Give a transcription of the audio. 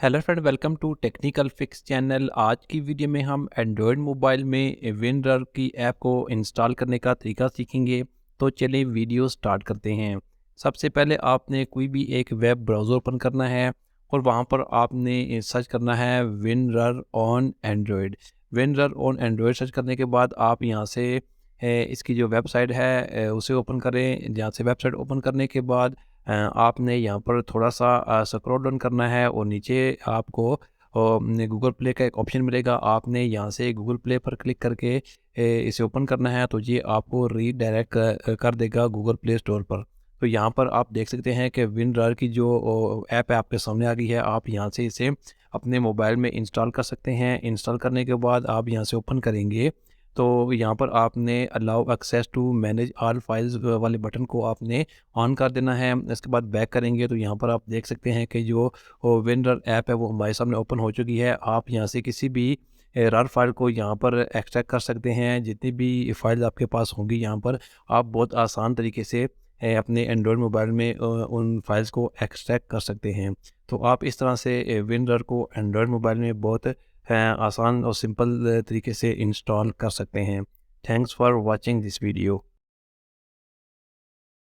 Hello friend, welcome to technical fix channel. आज की video में हम एंड्रॉयड मोबाइल में विनरर की ऐप को इंस्टॉल करने का तरीका सीखेंगे। तो चलिए वीडियो स्टार्ट करते हैं। सबसे पहले आपने कोई भी एक वेब ब्राउज़र ओपन करना है और वहां पर आपने सर्च करना है WinRAR on android. WinRAR on android search करने के बाद आप यहां से इसकी जो वेबसाइट है उसे ओपन करें। यहाँ से वेबसाइट ओपन करने के बाद आपने यहाँ पर थोड़ा-सा स्क्रॉल डाउन करना है और नीचे आपको गूगल प्ले का एक ऑप्शन मिलेगा। आपने यहाँ से गूगल प्ले पर क्लिक करके इसे ओपन करना है, तो ये आपको रीडायरेक्ट कर देगा गूगल प्ले स्टोर पर। तो यहाँ पर आप देख सकते हैं कि विनरर की जो ऐप है आपके सामने आ गई है। आप यहाँ से इसे अपने मोबाइल में इंस्टॉल कर सकते हैं। इंस्टॉल करने के बाद आप यहाँ से ओपन करेंगे, तो यहाँ पर आपने allow access to manage all files वाले बटन को आपने ऑन कर देना है। इसके बाद बैक करेंगे तो यहाँ पर आप देख सकते हैं कि जो विनरर ऐप है वो हमारे सामने ओपन हो चुकी है। आप यहाँ से किसी भी रर फाइल को यहाँ पर एक्सट्रैक्ट कर सकते हैं। जितनी भी फाइल आपके पास होंगी यहाँ पर आप बहुत आसान तरीके से अपने एंड्रॉयड मोबाइल में उन फाइल्स को एक्सट्रैक्ट कर सकते हैं। तो आप इस तरह से विनरर को एंड्रॉयड मोबाइल में बहुत आसान और सिंपल तरीके से इंस्टॉल कर सकते हैं। Thanks for watching this video.